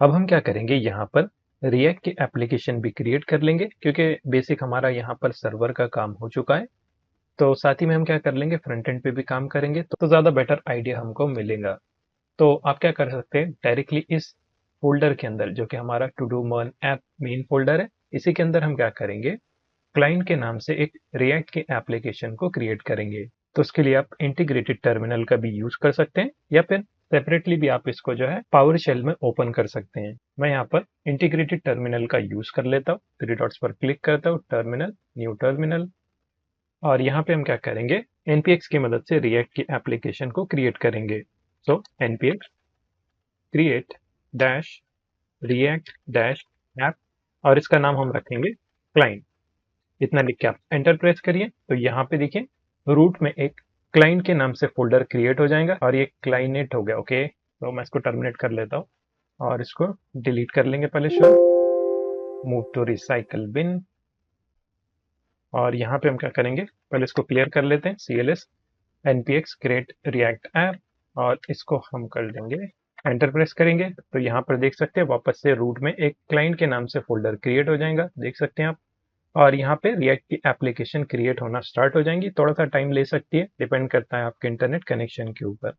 अब हम क्या करेंगे, यहाँ पर रिएक्ट की एप्लीकेशन भी क्रिएट कर लेंगे क्योंकि बेसिक हमारा यहाँ पर सर्वर का काम हो चुका है। तो साथ ही में हम क्या कर लेंगे, फ्रंट एंड पे भी काम करेंगे तो ज़्यादा बेटर आइडिया हमको मिलेगा। तो आप क्या कर सकते हैं, डायरेक्टली इस फोल्डर के अंदर जो कि हमारा टू डू मन ऐप मेन फोल्डर है, इसी के अंदर हम क्या करेंगे, क्लाइंट के नाम से एक रिएक्ट की एप्लीकेशन को क्रिएट करेंगे। तो उसके लिए आप इंटीग्रेटेड टर्मिनल का भी यूज कर सकते हैं या फिर सेपरेटली भी आप इसको जो है पावर शेल में ओपन कर सकते हैं। मैं यहाँ पर इंटीग्रेटेड टर्मिनल का यूज कर लेता हूँ, थ्री डॉट्स पर क्लिक करता हूँ, टर्मिनल, न्यू टर्मिनल, और यहाँ पे हम क्या करेंगे, npx की मदद से रिएक्ट की एप्लीकेशन को क्रिएट करेंगे। सो npx create dash react dash app, और इसका नाम हम रखेंगे क्लाइंट। इतना लिख के आप एंटर प्रेस करिए तो यहाँ पे देखिए रूट में एक क्लाइंट के नाम से फोल्डर क्रिएट हो जाएगा और ये क्लाइनेट हो गया। ओके, तो मैं इसको टर्मिनेट कर लेता हूँ और इसको डिलीट कर लेंगे पहले शुरू, मूव टू रिसाइकल बिन। और यहाँ पे हम क्या करेंगे, पहले इसको क्लियर कर लेते हैं, cls npx create react app, और इसको हम कर देंगे एंटर प्रेस करेंगे तो यहाँ पर देख सकते हैं वापस से रूट में एक क्लाइंट के नाम से फोल्डर क्रिएट हो जाएगा, देख सकते हैं आप। और यहाँ पे रिएक्ट की एप्लीकेशन क्रिएट होना स्टार्ट हो जाएंगी, थोड़ा सा टाइम ले सकती है, डिपेंड करता है आपके इंटरनेट कनेक्शन के ऊपर।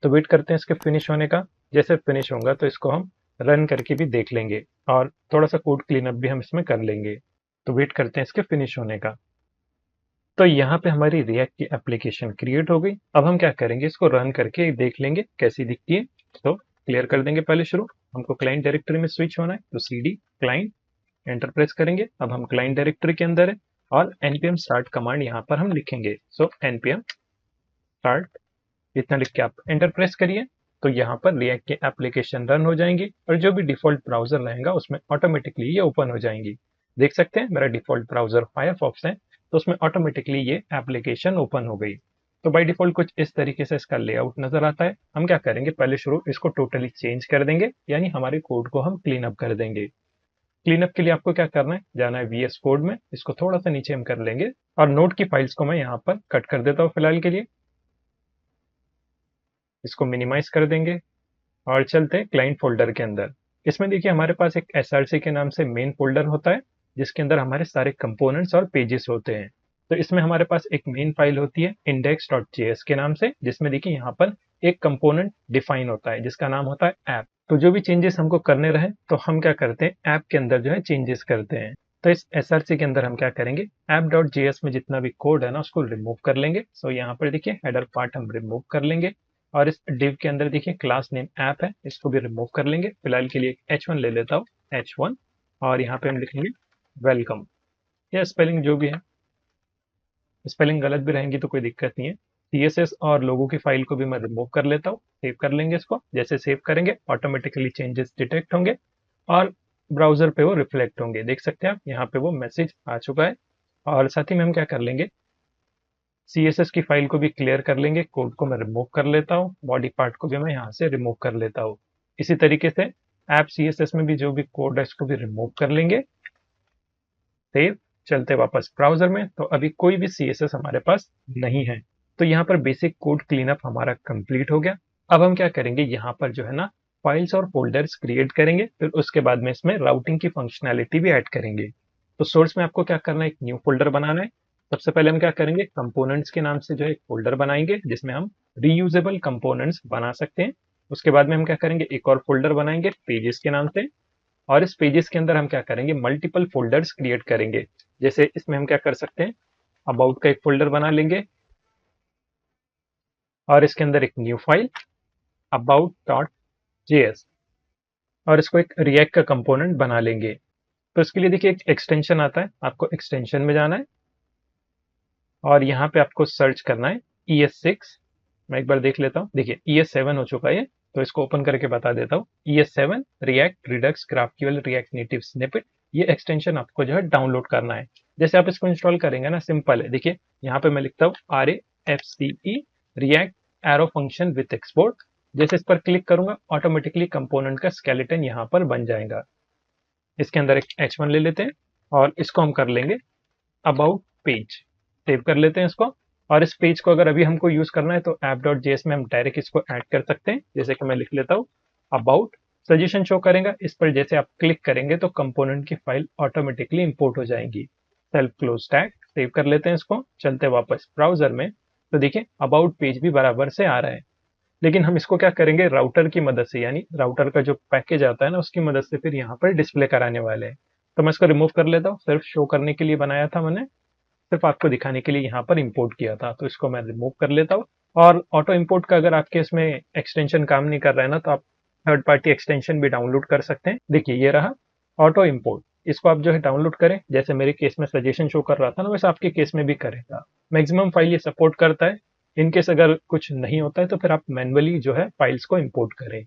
तो वेट करते हैं इसके फिनिश होने का। जैसे फिनिश होगा तो इसको हम रन करके भी देख लेंगे और थोड़ा सा कोड क्लीन अप भी हम इसमें कर लेंगे। तो वेट करते हैं इसके फिनिश होने का। तो यहाँ पे हमारी रिएक्ट की एप्लीकेशन क्रिएट हो गई। अब हम क्या करेंगे, इसको रन करके देख लेंगे कैसी दिखती है। तो क्लियर कर देंगे पहले शुरू, हमको क्लाइंट डायरेक्टरी में स्विच होना है तो cd क्लाइंट एंटर प्रेस करेंगे। अब हम क्लाइंट डायरेक्टरी के अंदर है और npm start कमांड यहाँ पर हम लिखेंगे। सो npm start, इतना लिख के आप एंटर प्रेस करिए तो यहाँ पर रिएक्ट की एप्लीकेशन रन हो जाएंगी और जो भी डिफॉल्ट ब्राउजर रहेगा उसमें ऑटोमेटिकली ये ओपन हो जाएंगी। देख सकते हैं मेरा डिफॉल्ट ब्राउजर फायरफॉक्स है तो उसमें ऑटोमेटिकली ये एप्लीकेशन ओपन हो गई। तो बाय डिफॉल्ट कुछ इस तरीके से इसका लेआउट नजर आता है। हम क्या करेंगे, पहले शुरू इसको टोटली चेंज कर देंगे, यानी हमारे कोड को हम क्लीन अप कर देंगे। क्लीन अप के लिए आपको क्या करना है, जाना है वीएस कोड में, इसको थोड़ा सा नीचे हम कर लेंगे और नोट की फाइल्स को मैं यहाँ पर कट कर देता हूँ फिलहाल के लिए। इसको मिनिमाइज कर देंगे और चलते हैं क्लाइंट फोल्डर के अंदर। इसमें देखिए हमारे पास एक एसआरसी के नाम से मेन फोल्डर होता है जिसके अंदर हमारे सारे कंपोनेंट्स और पेजेस होते हैं। तो इसमें हमारे पास एक मेन फाइल होती है index.js के नाम से, जिसमें देखिए यहाँ पर एक कंपोनेंट डिफाइन होता है जिसका नाम होता है ऐप। तो जो भी चेंजेस हमको करने रहे तो हम क्या करते हैं, ऐप के अंदर जो है चेंजेस करते हैं। तो इस एसआरसी के अंदर हम क्या करेंगे, app.js में जितना भी कोड है ना उसको रिमूव कर लेंगे। सो यहाँ पर देखिए हेडर पार्ट हम रिमूव कर लेंगे और इस div के अंदर देखिए क्लास नेम ऐप है, इसको भी रिमूव कर लेंगे। फिलहाल के लिए h1 ले लेता हूँ, h1, और यहाँ पे हम लिखेंगे वेलकम। या स्पेलिंग जो भी है, स्पेलिंग गलत भी रहेंगी तो कोई दिक्कत नहीं है। सीएसएस और लोगों की फाइल को भी मैं रिमूव कर लेता हूँ, सेव कर लेंगे इसको। जैसे सेव करेंगे ऑटोमेटिकली चेंजेस डिटेक्ट होंगे और ब्राउजर पे वो रिफ्लेक्ट होंगे। देख सकते हैं आप यहाँ पे वो मैसेज आ चुका है। और साथ ही में हम क्या कर लेंगे, सीएसएस की फाइल को भी क्लियर कर लेंगे, कोड को मैं रिमूव कर लेता हूँ, बॉडी पार्ट को भी मैं यहाँ से रिमूव कर लेता हूँ। इसी तरीके से ऐप सीएसएस में भी जो भी कोड है इसको भी रिमूव कर लेंगे, सेव। चलते वापस ब्राउजर में, तो अभी कोई भी सीएसएस हमारे पास नहीं है। तो यहाँ पर बेसिक कोड क्लीनअप हमारा कंप्लीट हो गया। अब हम क्या करेंगे, यहाँ पर जो है ना फाइल्स और फोल्डर्स क्रिएट करेंगे, फिर उसके बाद में इसमें राउटिंग की फंक्शनैलिटी भी ऐड करेंगे। तो सोर्स में आपको क्या करना है, एक न्यू फोल्डर बनाना है। सबसे पहले हम क्या करेंगे, कंपोनेंट्स के नाम से जो है एक फोल्डर बनाएंगे जिसमें हम रीयूजेबल कंपोनेंट्स बना सकते हैं। उसके बाद में हम क्या करेंगे, एक और फोल्डर बनाएंगे पेजेस के नाम से, और इस पेजेस के अंदर हम क्या करेंगे, मल्टीपल फोल्डर्स क्रिएट करेंगे। जैसे इसमें हम क्या कर सकते हैं, अबाउट का एक फोल्डर बना लेंगे और इसके अंदर एक न्यू फाइल about.js, और इसको एक रिएक्ट का कंपोनेंट बना लेंगे। तो इसके लिए देखिए एक एक्सटेंशन आता है, आपको एक्सटेंशन में जाना है और यहाँ पे आपको सर्च करना है ES6। मैं एक बार देख लेता हूँ, देखिए ES7 हो चुका है, तो इसको ओपन करके बता देता हूँ। ES7 react Redux GraphQL react native snippet, ये एक्सटेंशन आपको जो है डाउनलोड करना है। जैसे आप इसको इंस्टॉल करेंगे ना, सिंपल है। देखिए यहाँ पे मैं लिखता हूँ RAFCE react arrow function with export. जैसे इस पर क्लिक करूंगा ऑटोमेटिकली कंपोनेंट का स्केलेटन यहाँ पर बन जाएगा। इसके अंदर एक H1 ले लेते हैं और इसको हम कर लेंगे अबाउट पेज, सेव कर लेते हैं इसको। और इस पेज को अगर अभी हमको यूज करना है तो app.js में हम डायरेक्ट इसको ऐड कर सकते हैं। जैसे कि मैं लिख लेता हूँ अबाउट सजेशन शो करेगा। इस पर जैसे आप क्लिक करेंगे तो कंपोनेंट की फाइल ऑटोमेटिकली इंपोर्ट हो जाएगी। सेल्फ क्लोज टैग, सेव कर लेते हैं इसको। चलते वापस ब्राउजर में, तो देखिए अबाउट पेज भी बराबर से आ रहा है। लेकिन हम इसको क्या करेंगे, राउटर की मदद से, यानी राउटर का जो पैकेज आता है ना, उसकी मदद से फिर यहाँ पर डिस्प्ले कराने वाले हैं। तो मैं इसको रिमूव कर लेता हूँ। सिर्फ शो करने के लिए बनाया था मैंने, सिर्फ आपको दिखाने के लिए यहाँ पर इंपोर्ट किया था। तो इसको मैं रिमूव कर लेता हूँ। और ऑटो इंपोर्ट का अगर आपके इसमें एक्सटेंशन काम नहीं कर रहा है ना, तो आप थर्ड पार्टी एक्सटेंशन भी डाउनलोड कर सकते हैं। देखिए ये रहा ऑटो इंपोर्ट। इसको आप जो है डाउनलोड करें। जैसे मेरे केस में सजेशन शो कर रहा था ना, वैसे आपके केस में भी करेगा। मैक्सिमम फाइल ये सपोर्ट करता है। इनकेस अगर कुछ नहीं होता है तो फिर आप मैनुअली जो है फाइल्स को इंपोर्ट करें।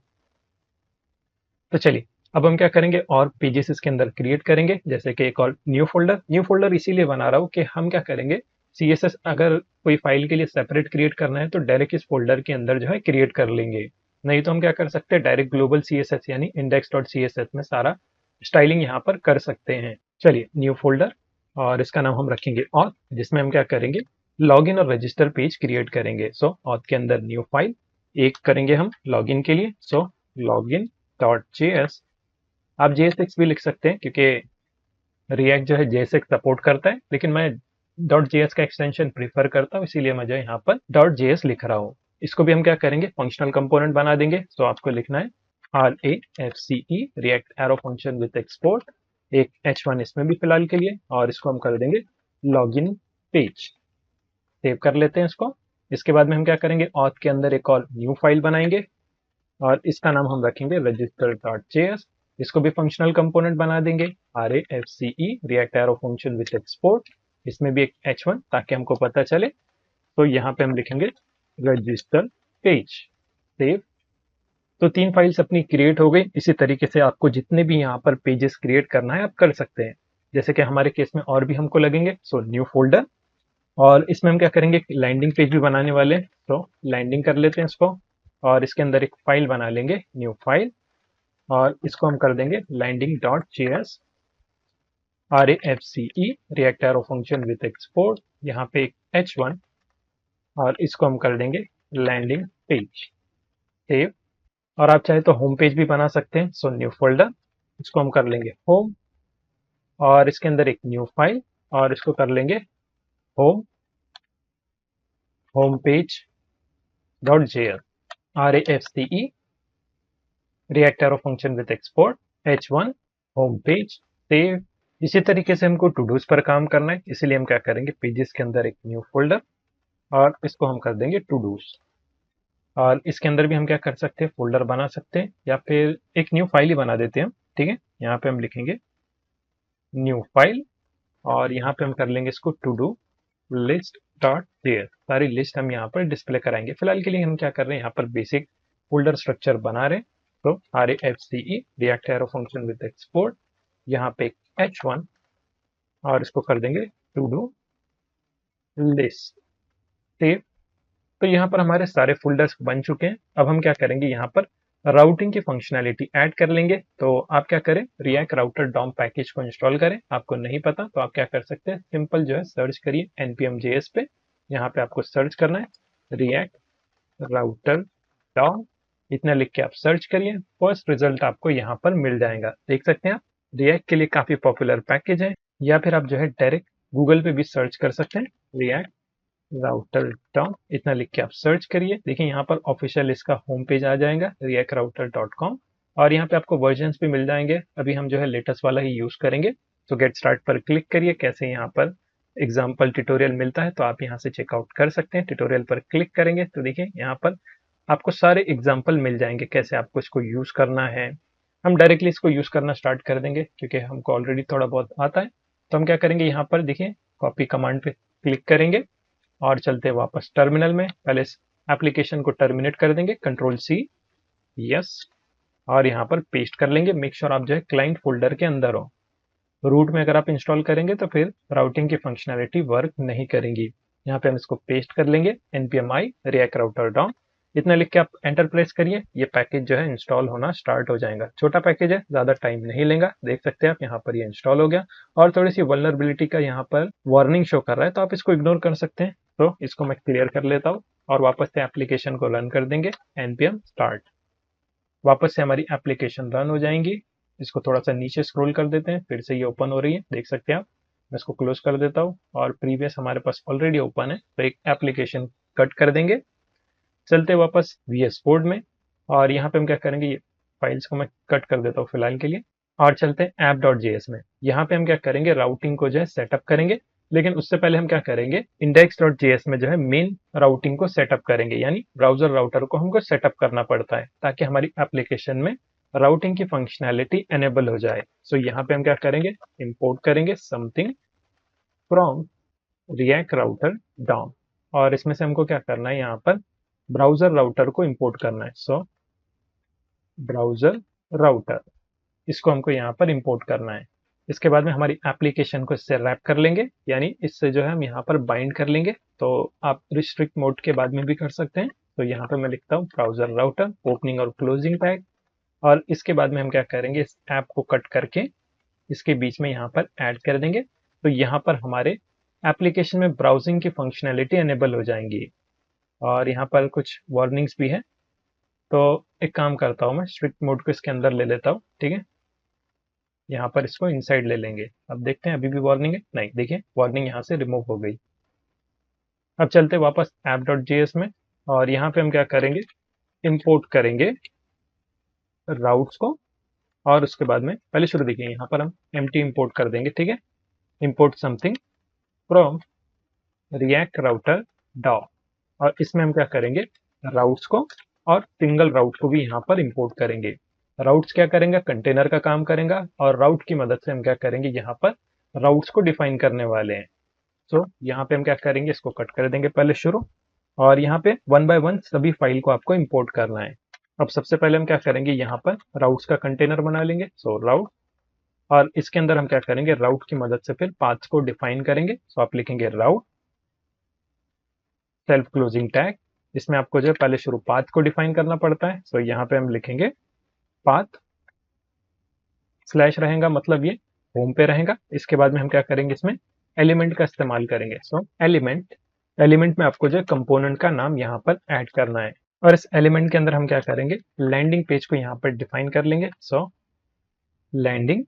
तो चलिए अब हम क्या करेंगे, और पेजेस इसके अंदर क्रिएट करेंगे। जैसे कि एक और न्यू फोल्डर इसीलिए बना रहा हूँ कि हम क्या करेंगे, सीएसएस अगर कोई फाइल के लिए सेपरेट क्रिएट करना है तो डायरेक्ट इस फोल्डर के अंदर जो है क्रिएट कर लेंगे। नहीं तो हम क्या कर सकते हैं, डायरेक्ट ग्लोबल सीएसएस यानी index.css में सारा स्टाइलिंग यहाँ पर कर सकते हैं। चलिए न्यू फोल्डर, और इसका नाम हम रखेंगे ऑथ, जिसमें हम क्या करेंगे, लॉगिन और रजिस्टर पेज क्रिएट करेंगे। सो ऑथ के अंदर न्यू फाइल एक करेंगे हम लॉगिन के लिए। सो लॉगिन डॉट जेएस, आप JSX भी लिख सकते हैं क्योंकि रिएक्ट जो है JSX सपोर्ट करता है, लेकिन मैं डॉट जेएस का एक्सटेंशन प्रीफर करता हूँ, इसीलिए मैं जो यहाँ पर डॉट जेएस लिख रहा हूँ। इसको भी हम क्या करेंगे, फंक्शनल कंपोनेंट बना देंगे। तो आपको लिखना है RAFCE, react arrow function with export, एक H1 इसमें भी फिलहाल के लिए, और इसको हम कर देंगे लॉगिन पेज। सेव कर लेते हैं इसको। इसके बाद में हम क्या करेंगे, ऑथ के अंदर एक और न्यू फाइल बनाएंगे और इसका नाम हम रखेंगे register.js। इसको भी फंक्शनल कंपोनेंट बना देंगे, RAFCE, react arrow function with export, इसमें भी एक H1 ताकि हमको पता चले। तो यहाँ पे हम लिखेंगे रजिस्टर पेज। सेव। तो 3 फाइल्स अपनी क्रिएट हो गई। इसी तरीके से आपको जितने भी यहाँ पर पेजेस क्रिएट करना है आप कर सकते हैं। जैसे कि हमारे केस में और भी हमको लगेंगे। सो न्यू फोल्डर, और इसमें हम क्या करेंगे, लैंडिंग पेज भी बनाने वाले हैं। तो लैंडिंग कर लेते हैं इसको, और इसके अंदर एक फाइल बना लेंगे, न्यू फाइल, और इसको हम कर देंगे landing dot JS, RAFCE, react arrow function with export, यहाँ पे एक H1, और इसको हम कर देंगे लैंडिंग पेज। सेव। और आप चाहे तो होम पेज भी बना सकते हैं। सो न्यू फोल्डर, इसको हम कर लेंगे होम, और इसके अंदर एक न्यू फाइल, और इसको कर लेंगे home, home page dot JS, RAFCE, react arrow function with export, H1, home page. Save. इसी तरीके से हमको टू डूज पर काम करना है, इसीलिए हम क्या करेंगे, पेजेस के अंदर एक न्यू फोल्डर, और इसको हम कर देंगे टू डूज। और इसके अंदर भी हम क्या कर सकते हैं, फोल्डर बना सकते हैं, या फिर एक न्यू फाइल ही बना देते हैं हम। ठीक है, यहाँ पे हम लिखेंगे न्यू फाइल, और यहाँ पे हम कर लेंगे इसको to do list dot JS. सारी लिस्ट हम यहाँ पर डिस्प्ले कराएंगे। फिलहाल के लिए हम क्या कर रहे हैं, यहाँ पर बेसिक फोल्डर स्ट्रक्चर बना रहे हैं। तो RAFCE, react arrow function with export, यहाँ पे H1, और इसको कर देंगे टू डू लिस्ट। सेव। तो यहाँ पर हमारे सारे फोल्डर्स बन चुके हैं। अब हम क्या करेंगे, यहाँ पर राउटिंग की फंक्शनैलिटी ऐड कर लेंगे। तो आप क्या करें, रिएक्ट राउटर डॉम पैकेज को इंस्टॉल करें। आपको नहीं पता तो आप क्या कर सकते हैं, सिंपल जो है सर्च करिए npm JS पे। यहाँ पे आपको सर्च करना है रिएक्ट राउटर डॉम, इतना लिख के आप सर्च करिए। फर्स्ट रिजल्ट आपको यहाँ पर मिल जाएगा, देख सकते हैं आप। रिएक्ट के लिए काफी पॉपुलर पैकेज है। या फिर आप जो है डायरेक्ट गूगल पे भी सर्च कर सकते हैं, रिएक्ट राउटर डॉम, इतना लिख के आप सर्च करिए। देखिए यहाँ पर ऑफिशियल इसका होम पेज आ जाएगा reactrouter.com, और यहाँ पे आपको वर्जन्स भी मिल जाएंगे। अभी हम जो है लेटेस्ट वाला ही यूज करेंगे। तो गेट स्टार्ट पर क्लिक करिए। कैसे यहाँ पर एग्जाम्पल ट्यूटोरियल मिलता है तो आप यहाँ से चेकआउट कर सकते हैं। ट्यूटोरियल पर क्लिक करेंगे तो देखिए यहाँ पर आपको सारे एग्जाम्पल मिल जाएंगे कैसे आपको इसको यूज करना है। हम डायरेक्टली इसको यूज करना स्टार्ट कर देंगे क्योंकि हमको ऑलरेडी थोड़ा बहुत आता है। तो हम क्या करेंगे, यहाँ पर देखिए कॉपी कमांड पे क्लिक करेंगे और चलते वापस टर्मिनल में। पहले इस एप्लीकेशन को टर्मिनेट कर देंगे, Ctrl+C, यस, और यहाँ पर पेस्ट कर लेंगे। मेक श्योर आप जो है क्लाइंट फोल्डर के अंदर हो। रूट में अगर आप इंस्टॉल करेंगे तो फिर राउटिंग की फंक्शनैलिटी वर्क नहीं करेंगी। यहाँ पे हम इसको पेस्ट कर लेंगे, npmi react router DOM, इतना लिख के आप एंटर प्रेस करिए। ये पैकेज जो है इंस्टॉल होना स्टार्ट हो जाएगा। छोटा पैकेज है, ज्यादा टाइम नहीं लेगा। देख सकते हैं आप यहाँ पर ये इंस्टॉल हो गया, और थोड़ी सी वल्नरेबिलिटी का यहाँ पर वार्निंग शो कर रहा है, तो आप इसको इग्नोर कर सकते हैं। तो इसको मैं क्लियर कर लेता हूँ और वापस से एप्लीकेशन को रन कर देंगे npm start। वापस से हमारी एप्लीकेशन रन हो जाएंगी। इसको थोड़ा सा नीचे स्क्रॉल कर देते हैं, फिर से ये ओपन हो रही है, देख सकते हैं आप। मैं इसको क्लोज कर देता हूँ और प्रीवियस हमारे पास ऑलरेडी ओपन है, तो एक एप्लीकेशन कट कर देंगे। चलते वापस VS कोड में, और यहाँ पे हम क्या करेंगे, ये फाइल्स को मैं कट कर देता हूँ फिलहाल के लिए, और चलते हैं app.js में। यहाँ पे हम क्या करेंगे, राउटिंग को जो है सेटअप करेंगे। लेकिन उससे पहले हम क्या करेंगे, index.js में जो है मेन राउटिंग को सेटअप करेंगे, यानी ब्राउजर राउटर को हमको सेटअप करना पड़ता है ताकि हमारी एप्लीकेशन में राउटिंग की फंक्शनैलिटी एनेबल हो जाए। सो यहाँ पे हम क्या करेंगे, इंपोर्ट करेंगे something from react router DOM, और इसमें से हमको क्या करना है, यहाँ पर ब्राउजर राउटर को इंपोर्ट करना है। सो ब्राउजर राउटर, इसको हमको यहाँ पर इंपोर्ट करना है। इसके बाद में हमारी एप्लीकेशन को इससे रैप कर लेंगे, यानी इससे जो है हम यहाँ पर बाइंड कर लेंगे। तो आप रिस्ट्रिक्ट मोड के बाद में भी कर सकते हैं। तो यहाँ पर मैं लिखता हूँ ब्राउजर राउटर ओपनिंग और क्लोजिंग टैग, और इसके बाद में हम क्या करेंगे, इस ऐप को कट करके इसके बीच में यहाँ पर ऐड कर देंगे। तो यहाँ पर हमारे एप्लीकेशन में ब्राउजिंग की फंक्शनैलिटी एनेबल हो जाएंगी। और यहाँ पर कुछ वार्निंग्स भी है, तो एक काम करता हूँ, मैं स्ट्रिक्ट मोड को इसके अंदर ले लेता हूँ, ठीक है। यहाँ पर इसको इनसाइड ले लेंगे। अब देखते हैं अभी भी वार्निंग है, नहीं, देखिए वार्निंग यहाँ से रिमूव हो गई। अब चलते वापस app.js में, और यहाँ पे हम क्या करेंगे, इंपोर्ट करेंगे राउट्स को, और उसके बाद में पहले शुरू देखिए, यहाँ पर हम empty इंपोर्ट कर देंगे, ठीक है। Import something from react router डॉ, और इसमें हम क्या करेंगे, राउट्स को और सिंगल राउट को भी यहाँ पर इंपोर्ट करेंगे। राउट्स क्या करेंगे, कंटेनर का काम करेगा, और राउट की मदद से हम क्या करेंगे, यहाँ पर राउट्स को डिफाइन करने वाले हैं। तो यहाँ पे हम क्या करेंगे, इसको कट कर देंगे पहले शुरू, और यहाँ पे वन बाय वन सभी फाइल को आपको इंपोर्ट करना है। अब सबसे पहले हम क्या करेंगे, यहाँ पर राउट्स का कंटेनर बना लेंगे। सो राउट, और इसके अंदर हम क्या करेंगे, राउट की मदद से फिर पाथ्स को डिफाइन करेंगे। सो आप लिखेंगे राउट सेल्फ क्लोजिंग टैग, इसमें आपको जो है पहले शुरू पाथ को डिफाइन करना पड़ता है। सो यहाँ पे हम लिखेंगे पाथ स्लैश रहेगा, मतलब ये होम पे रहेगा। इसके बाद में हम क्या करेंगे, इसमें एलिमेंट का इस्तेमाल करेंगे। सो एलिमेंट में आपको जो है कंपोनेंट का नाम यहाँ पर ऐड करना है, और इस एलिमेंट के अंदर हम क्या करेंगे, लैंडिंग पेज को यहाँ पर डिफाइन कर लेंगे। सो लैंडिंग,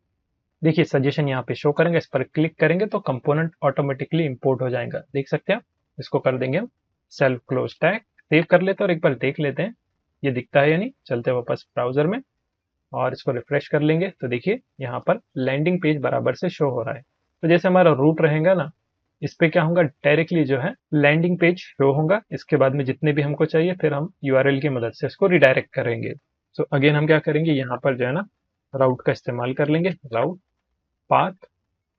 देखिए सजेशन यहाँ पे शो करेंगे, इस पर क्लिक करेंगे तो कंपोनेंट ऑटोमेटिकली इंपोर्ट हो जाएगा, देख सकते हैं आप। इसको कर देंगे हम सेल्फ क्लोज टैग, सेव कर लेते हैं और एक बार देख लेते हैं ये दिखता है या नहीं। चलते वापस ब्राउजर में और इसको रिफ्रेश कर लेंगे, तो देखिए यहाँ पर लैंडिंग पेज बराबर से शो हो रहा है। तो जैसे हमारा रूट रहेगा ना, इस पे क्या होगा, डायरेक्टली जो है लैंडिंग पेज शो होगा। इसके बाद में जितने भी हमको चाहिए फिर हम URL की मदद से इसको रिडायरेक्ट करेंगे। सो अगेन हम क्या करेंगे, यहाँ पर जो है ना राउट का इस्तेमाल कर लेंगे। राउट पाथ,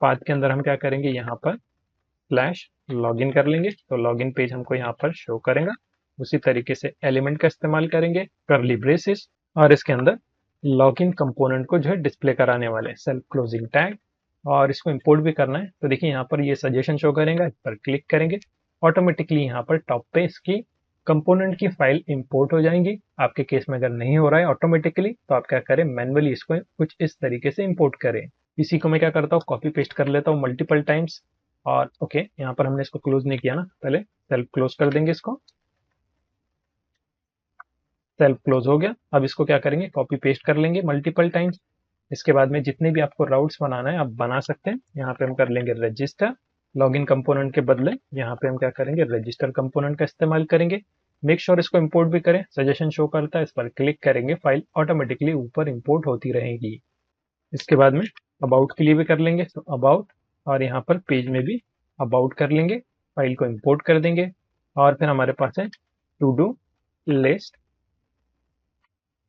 पाथ के अंदर हम क्या करेंगे, यहाँ पर स्लैश लॉगिन कर लेंगे, तो लॉगिन पेज हमको यहाँ पर शो करेगा। उसी तरीके से एलिमेंट का इस्तेमाल करेंगे, करली ब्रेसेस, और इसके अंदर लॉगिन कंपोनेंट को जो है डिस्प्ले कराने वाले सेल्फ क्लोजिंग टैग, और इसको इंपोर्ट भी करना है। तो देखिए यहाँ पर ये सजेशन शो करेगा, इस पर क्लिक करेंगे, ऑटोमेटिकली यहाँ पर टॉप पे इसकी कंपोनेंट की फाइल इंपोर्ट हो जाएंगी। आपके केस में अगर नहीं हो रहा है ऑटोमेटिकली, तो आप क्या करें, मैनुअली इसको कुछ इस तरीके से इंपोर्ट करें। इसी को मैं क्या करता हूँ, कॉपी पेस्ट कर लेता हूँ मल्टीपल टाइम्स, और ओके यहाँ पर हमने इसको क्लोज नहीं किया ना, पहले सेल्फ क्लोज कर देंगे इसको। सेल्फ क्लोज हो गया। अब इसको क्या करेंगे, कॉपी पेस्ट कर लेंगे मल्टीपल टाइम्स। इसके बाद में जितने भी आपको राउट्स बनाना है आप बना सकते हैं। यहाँ पे हम कर लेंगे रजिस्टर, लॉगिन कंपोनेंट के बदले यहाँ पे हम क्या करेंगे, रजिस्टर कंपोनेंट का इस्तेमाल करेंगे। मेक श्योर इसको इंपोर्ट भी करें, सजेशन शो करता है, इस पर क्लिक करेंगे, फाइल ऑटोमेटिकली ऊपर इंपोर्ट होती रहेगी। इसके बाद में अबाउट के लिए भी कर लेंगे, तो अबाउट, और यहाँ पर पेज में भी अबाउट कर लेंगे, फाइल को इंपोर्ट कर देंगे। और फिर हमारे पास है टू डू लिस्ट,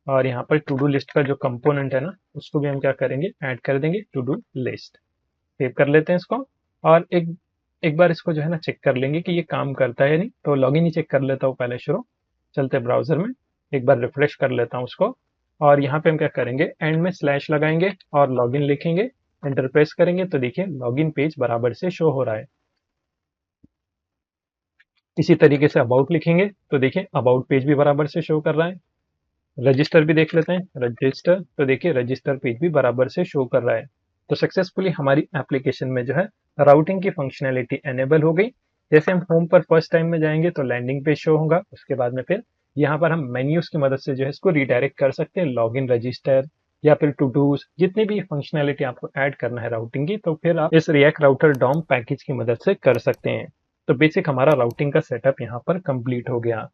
और यहाँ पर टू डू लिस्ट का जो कंपोनेंट है ना, उसको भी हम क्या करेंगे, ऐड कर देंगे टू डू लिस्ट। सेव कर लेते हैं इसको, और एक बार इसको जो है ना चेक कर लेंगे कि ये काम करता है या नहीं। तो लॉगिन ही चेक कर लेता हूँ पहले शुरू। चलते ब्राउजर में एक बार रिफ्रेश कर लेता हूँ उसको, और यहाँ पे हम क्या करेंगे, एंड में स्लैश लगाएंगे और लॉगिन लिखेंगे, एंटर प्रेस करेंगे, तो देखिए लॉगिन पेज बराबर से शो हो रहा है। इसी तरीके से अबाउट लिखेंगे, तो देखिए अबाउट पेज भी बराबर से शो कर रहा है। रजिस्टर भी देख लेते हैं, रजिस्टर, तो देखिए रजिस्टर पेज भी बराबर से शो कर रहा है। तो सक्सेसफुली हमारी एप्लीकेशन में जो है राउटिंग की फंक्शनैलिटी एनेबल हो गई। जैसे हम होम पर फर्स्ट टाइम में जाएंगे तो लैंडिंग पेज शो होगा, उसके बाद में फिर यहाँ पर हम मेन्यूज की मदद से जो है इसको रिडायरेक्ट कर सकते हैं, लॉगिन रजिस्टर या फिर टू डूज, जितनी भी फंक्शनैलिटी आपको ऐड करना है राउटिंग की, तो फिर आप इस रिएक्ट राउटर डॉम पैकेज की मदद से कर सकते हैं। तो बेसिक हमारा राउटिंग का सेटअप यहाँ पर कंप्लीट हो गया।